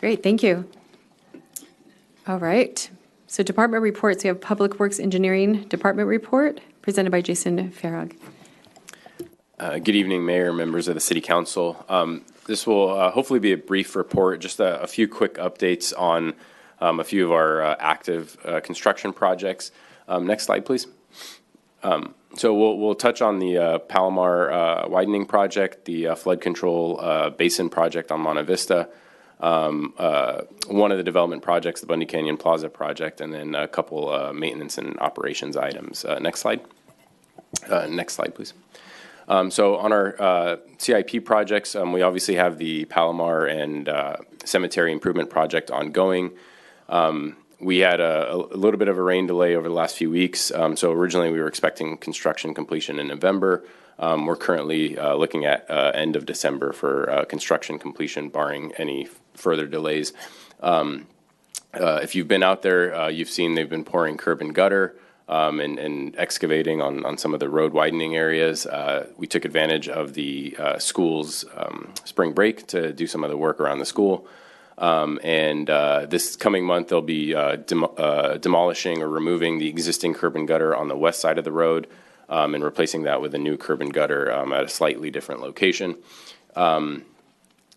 Great, thank you. All right. So department reports, we have Public Works Engineering Department report presented by Jason Farag. Good evening, Mayor, members of the City Council. This will hopefully be a brief report, just a few quick updates on a few of our active construction projects. Next slide, please. So we'll touch on the Palomar widening project, the flood control basin project on Monte Vista, one of the development projects, the Bundy Canyon Plaza project, and then a couple maintenance and operations items. Next slide. Next slide, please. So on our CIP projects, we obviously have the Palomar and Cemetery Improvement Project ongoing. We had a little bit of a rain delay over the last few weeks. So originally we were expecting construction completion in November. We're currently looking at end of December for construction completion, barring any further delays. If you've been out there, you've seen they've been pouring curb and gutter. And excavating on some of the road widening areas. We took advantage of the school's spring break to do some of the work around the school. And this coming month, they'll be demolishing or removing the existing curb and gutter on the west side of the road and replacing that with a new curb and gutter at a slightly different location.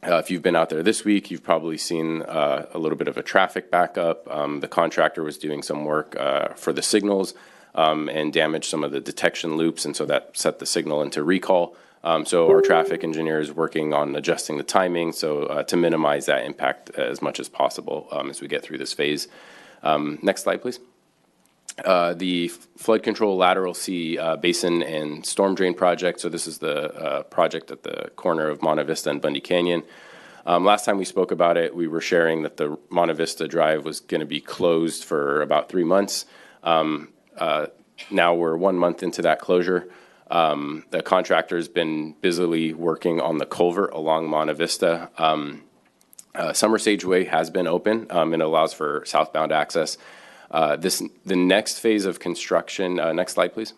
If you've been out there this week, you've probably seen a little bit of a traffic backup. The contractor was doing some work for the signals and damaged some of the detection loops, and so that set the signal into recall. So our traffic engineer is working on adjusting the timing to minimize that impact as much as possible as we get through this phase. Next slide, please. The flood control lateral C basin and storm drain project. So this is the project at the corner of Monte Vista and Bundy Canyon. Last time we spoke about it, we were sharing that the Monte Vista Drive was going to be closed for about 3 months. Now we're 1 month into that closure. The contractor's been busily working on the culvert along Monte Vista. Summer Sage Way has been open and allows for southbound access. The next phase of construction, next slide, please,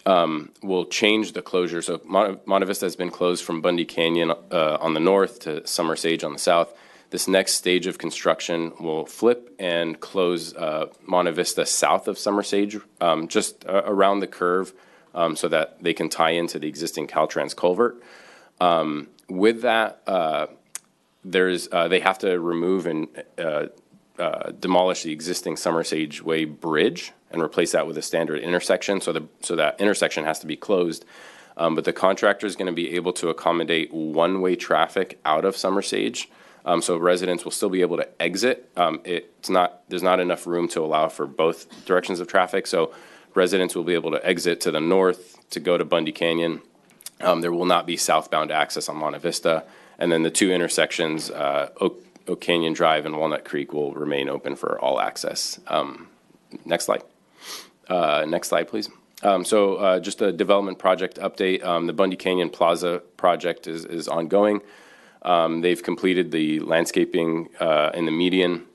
will change the closure. So Monte Vista has been closed from Bundy Canyon on the north to Summer Sage on the south. This next stage of construction will flip and close Monte Vista south of Summer Sage, just around the curve so that they can tie into the existing Caltrans culvert. With that, they have to remove and demolish the existing Summer Sage Way bridge and replace that with a standard intersection. So that intersection has to be closed. But the contractor is going to be able to accommodate one-way traffic out of Summer Sage. So residents will still be able to exit. There's not enough room to allow for both directions of traffic. So residents will be able to exit to the north to go to Bundy Canyon. There will not be southbound access on Monte Vista. And then the two intersections, Oak Canyon Drive and Walnut Creek, will remain open for all access. Next slide. Next slide, please. Just a development project update. The Bundy Canyon Plaza project is ongoing. They've completed the landscaping in the median.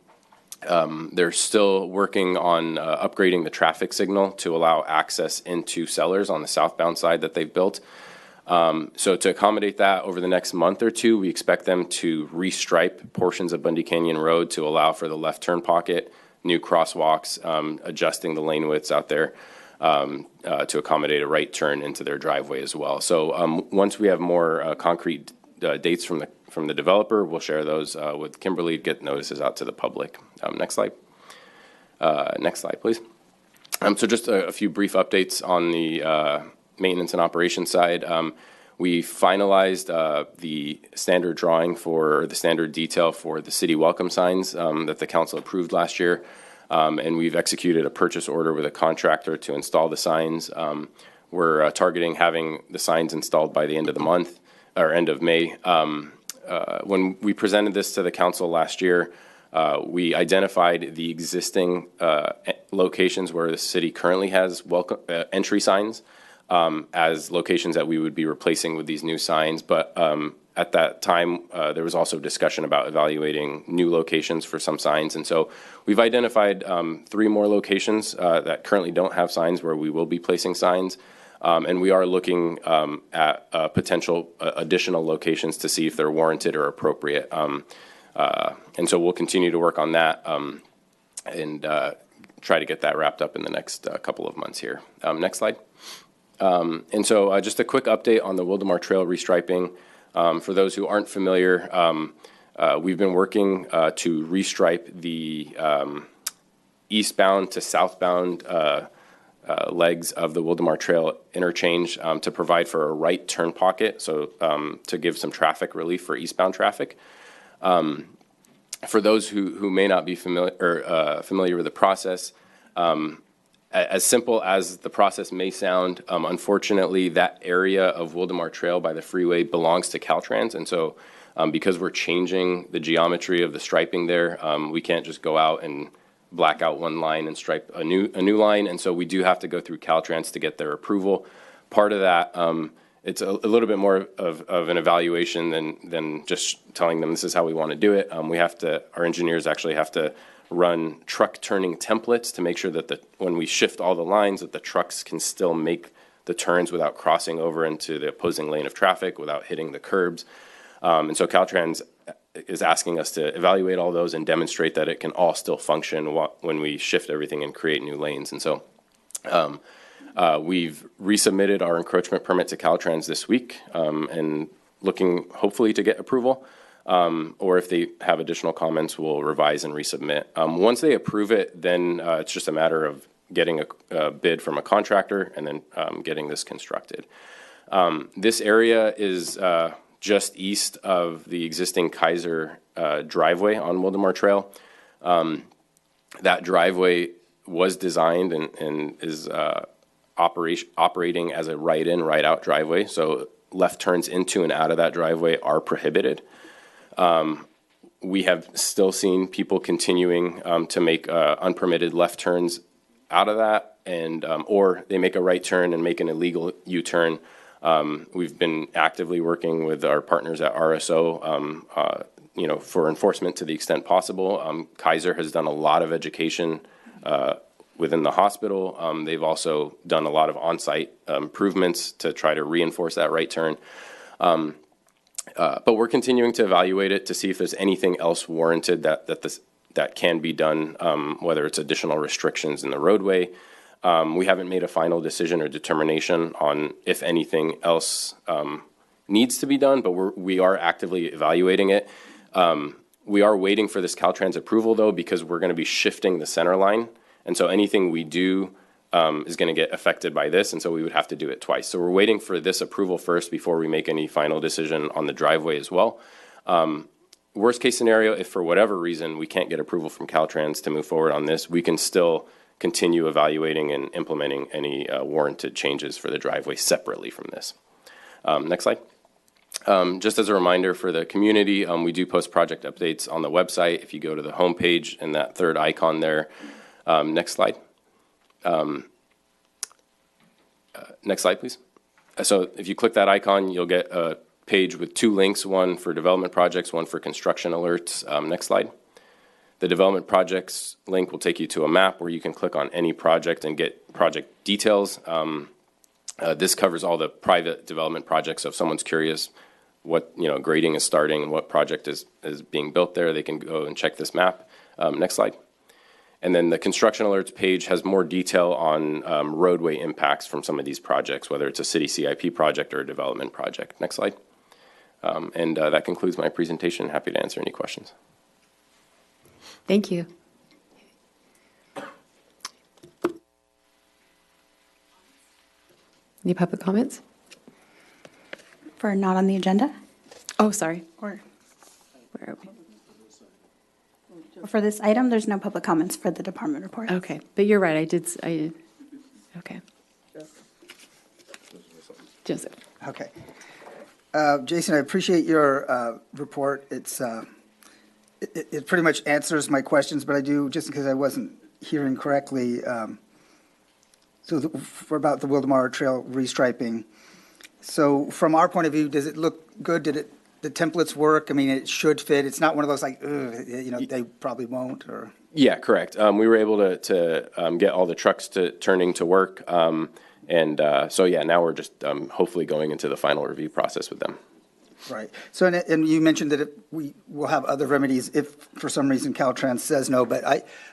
They're still working on upgrading the traffic signal to allow access into cellars on the southbound side that they've built. So to accommodate that, over the next month or two, we expect them to restripe portions of Bundy Canyon Road to allow for the left turn pocket, new crosswalks, adjusting the lane widths out there to accommodate a right turn into their driveway as well. So once we have more concrete dates from the developer, we'll share those with Kimberly, get notices out to the public. Next slide. Next slide, please. So just a few brief updates on the maintenance and operations side. We finalized the standard drawing for the standard detail for the city welcome signs that the council approved last year. And we've executed a purchase order with a contractor to install the signs. We're targeting having the signs installed by the end of the month or end of May. When we presented this to the council last year, we identified the existing locations where the city currently has welcome entry signs as locations that we would be replacing with these new signs. But at that time, there was also discussion about evaluating new locations for some signs. And so we've identified 3 more locations that currently don't have signs where we will be placing signs. And we are looking at potential additional locations to see if they're warranted or appropriate. And so we'll continue to work on that and try to get that wrapped up in the next couple of months here. Next slide. And so just a quick update on the Wildomar Trail restriping. For those who aren't familiar, we've been working to restripe the eastbound to southbound legs of the Wildomar Trail interchange to provide for a right turn pocket, so to give some traffic relief for eastbound traffic. For those who may not be familiar with the process, as simple as the process may sound, unfortunately, that area of Wildomar Trail by the freeway belongs to Caltrans, and so because we're changing the geometry of the striping there, we can't just go out and black out one line and stripe a new line, and so we do have to go through Caltrans to get their approval. Part of that, it's a little bit more of an evaluation than just telling them this is how we want to do it. Our engineers actually have to run truck turning templates to make sure that when we shift all the lines, that the trucks can still make the turns without crossing over into the opposing lane of traffic, without hitting the curbs. And so Caltrans is asking us to evaluate all those and demonstrate that it can all still function when we shift everything and create new lanes. And so we've resubmitted our encroachment permit to Caltrans this week and looking hopefully to get approval. Or if they have additional comments, we'll revise and resubmit. Once they approve it, then it's just a matter of getting a bid from a contractor and then getting this constructed. This area is just east of the existing Kaiser driveway on Wildomar Trail. That driveway was designed and is operating as a right-in, right-out driveway, so left turns into and out of that driveway are prohibited. We have still seen people continuing to make unpermitted left turns out of that, and or they make a right turn and make an illegal U-turn. We've been actively working with our partners at RSO, for enforcement to the extent possible. Kaiser has done a lot of education within the hospital. They've also done a lot of on-site improvements to try to reinforce that right turn. But we're continuing to evaluate it to see if there's anything else warranted that can be done, whether it's additional restrictions in the roadway. We haven't made a final decision or determination on if anything else needs to be done, but we are actively evaluating it. We are waiting for this Caltrans approval, though, because we're going to be shifting the center line. And so anything we do is going to get affected by this, and so we would have to do it twice. So we're waiting for this approval first before we make any final decision on the driveway as well. Worst case scenario, if for whatever reason we can't get approval from Caltrans to move forward on this, we can still continue evaluating and implementing any warranted changes for the driveway separately from this. Next slide. Just as a reminder for the community, we do post project updates on the website. If you go to the homepage and that third icon there, next slide. Next slide, please. So if you click that icon, you'll get a page with two links, one for development projects, one for construction alerts. Next slide. The development projects link will take you to a map where you can click on any project and get project details. This covers all the private development projects. So if someone's curious what grading is starting and what project is being built there, they can go and check this map. Next slide. And then the construction alerts page has more detail on roadway impacts from some of these projects, whether it's a city CIP project or a development project. Next slide. And that concludes my presentation. Happy to answer any questions. Thank you. Any public comments? For not on the agenda? Oh, sorry. Or Where are we? for this item, there's no public comments for the department report. Okay, but you're right, okay. Joseph. Okay. Jason, I appreciate your report. It pretty much answers my questions, but I do, just because I wasn't hearing correctly, for about the Wildomar Trail restriping. So from our point of view, does it look good? The templates work? I mean, it should fit. It's not one of those like, they probably won't, or? Yeah, correct. We were able to get all the trucks turning to work. So yeah, now we're just hopefully going into the final review process with them. Right. So, and you mentioned that we will have other remedies if for some reason Caltrans says no, but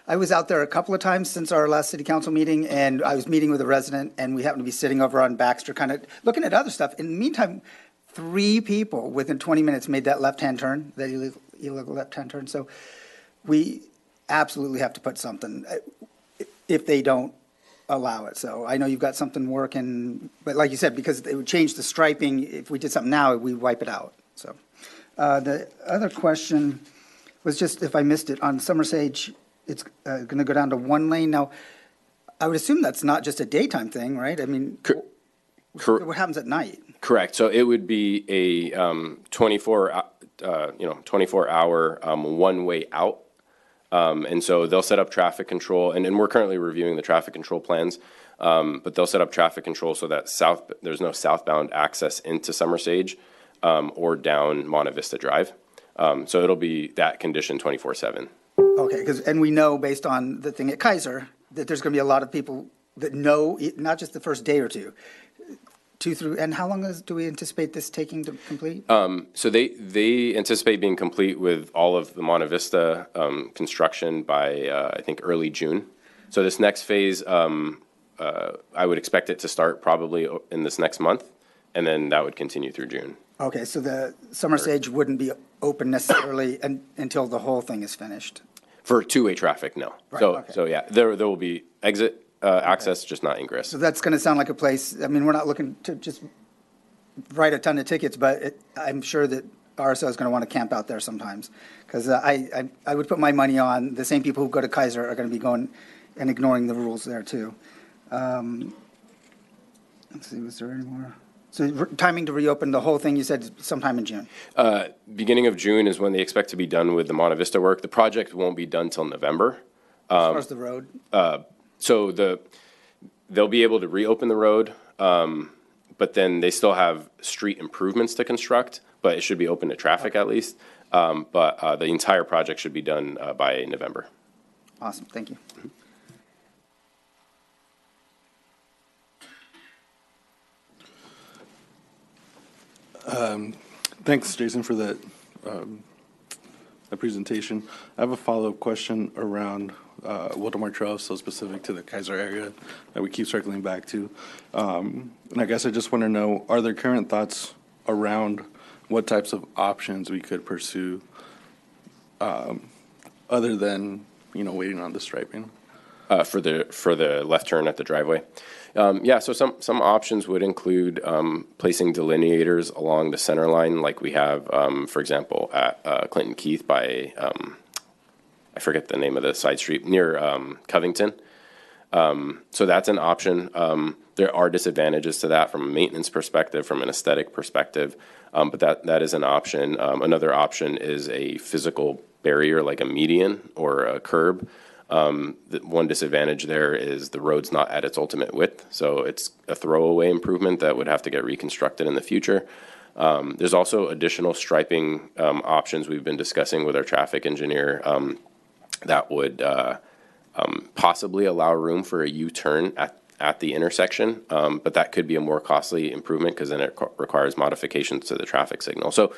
I was out there a couple of times since our last city council meeting, and I was meeting with a resident, and we happened to be sitting over on Baxter, kind of looking at other stuff. In the meantime, 3 people within 20 minutes made that left-hand turn, that illegal left-hand turn. So we absolutely have to put something if they don't allow it. So I know you've got something working, but like you said, because it would change the striping, if we did something now, we wipe it out. So the other question was just, if I missed it, on Summer Sage, it's going to go down to 1 lane. Now, I would assume that's not just a daytime thing, right? I mean, what happens at night? Correct. So it would be a 24-hour one-way out. And so they'll set up traffic control, and we're currently reviewing the traffic control plans, but they'll set up traffic control so that there's no southbound access into Summer Sage or down Monte Vista Drive. So it'll be that condition 24/7. Okay, and we know based on the thing at Kaiser that there's going to be a lot of people that know, not just the first day or two through, and how long do we anticipate this taking to complete? So they anticipate being complete with all of the Monte Vista construction by, I think, early June. So this next phase, I would expect it to start probably in this next month, and then that would continue through June. Okay, so the Summer Sage wouldn't be open necessarily until the whole thing is finished? For two-way traffic, no. Right, So, okay. so yeah, there will be exit access, just not ingress. So that's going to sound like a place, I mean, we're not looking to just write a ton of tickets, but I'm sure that RSO is going to want to camp out there sometimes. Because I would put my money on the same people who go to Kaiser are going to be going and ignoring the rules there too. Let's see, was there any more? So timing to reopen the whole thing, you said sometime in June? Beginning of June is when they expect to be done with the Monte Vista work. The project won't be done till November. As far as the road? So they'll be able to reopen the road, but then they still have street improvements to construct, but it should be open to traffic at least. But the entire project should be done by November. Awesome, thank you. Thanks, Jason, for that presentation. I have a follow-up question around Wildomar Trail, so specific to the Kaiser area that we keep circling back to. And I guess I just want to know, are there current thoughts around what types of options we could pursue other than, waiting on the striping? For the left turn at the driveway. Yeah, so some options would include placing delineators along the center line, like we have, for example, at Clinton Keith by, I forget the name of the side street, near Covington. So that's an option. There are disadvantages to that from a maintenance perspective, from an aesthetic perspective, but that is an option. Another option is a physical barrier, like a median or a curb. The one disadvantage there is the road's not at its ultimate width, so it's a throwaway improvement that would have to get reconstructed in the future. There's also additional striping options we've been discussing with our traffic engineer that would possibly allow room for a U-turn at the intersection, but that could be a more costly improvement because then it requires modifications to the traffic signal. So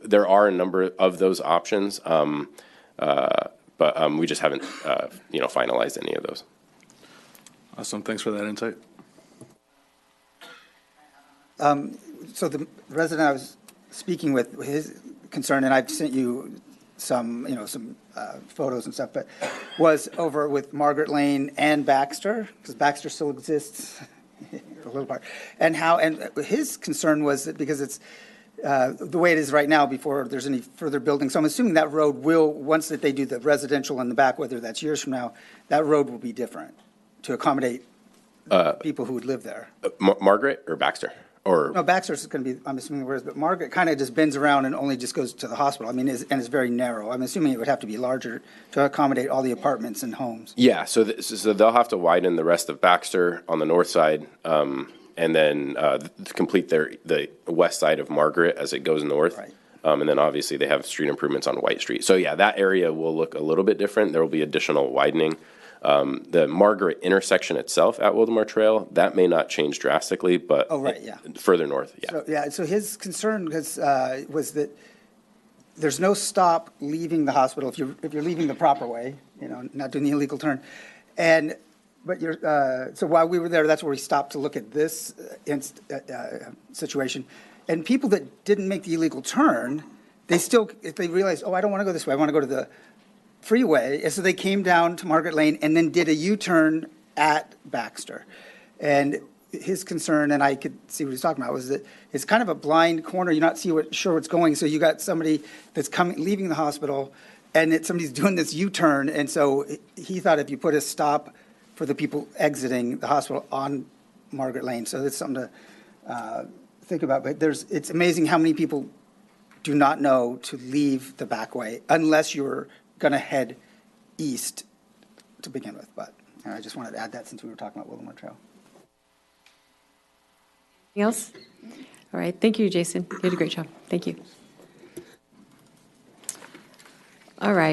there are a number of those options. But we just haven't, finalized any of those. Awesome. Thanks for that insight. So the resident I was speaking with, his concern, and I've sent you some photos and stuff, but was over with Margaret Lane and Baxter, because Baxter still exists, a little part, and his concern was that because it's the way it is right now before there's any further building. So I'm assuming that road will, once that they do the residential in the back, whether that's years from now, that road will be different to accommodate people who would live there. Margaret or Baxter? No, Baxter's going to be, I'm assuming where it is, but Margaret kind of just bends around and only just goes to the hospital. I mean, and it's very narrow. I'm assuming it would have to be larger to accommodate all the apartments and homes. Yeah, so they'll have to widen the rest of Baxter on the north side, and then complete the west side of Margaret as it goes north. Right. And then obviously they have street improvements on White Street. So yeah, that area will look a little bit different. There will be additional widening. The Margaret intersection itself at Wildomar Trail, that may not change drastically, but. Oh, right, yeah. Further north, yeah. So his concern was that there's no stop leaving the hospital if you're leaving the proper way, not doing the illegal turn. So while we were there, that's where we stopped to look at this situation. And people that didn't make the illegal turn, if they realized, oh, I don't want to go this way, I want to go to the freeway. And so they came down to Margaret Lane and then did a U-turn at Baxter. And his concern, and I could see what he's talking about, was that it's kind of a blind corner. You're not sure what's going. So you got somebody that's leaving the hospital, and somebody's doing this U-turn. And so he thought if you put a stop for the people exiting the hospital on Margaret Lane. So that's something to think about. But it's amazing how many people do not know to leave the back way unless you're going to head east to begin with. But I just wanted to add that since we were talking about Wildomar Trail. Anything else? All right, thank you, Jason. You did a great job. Thank you. All right.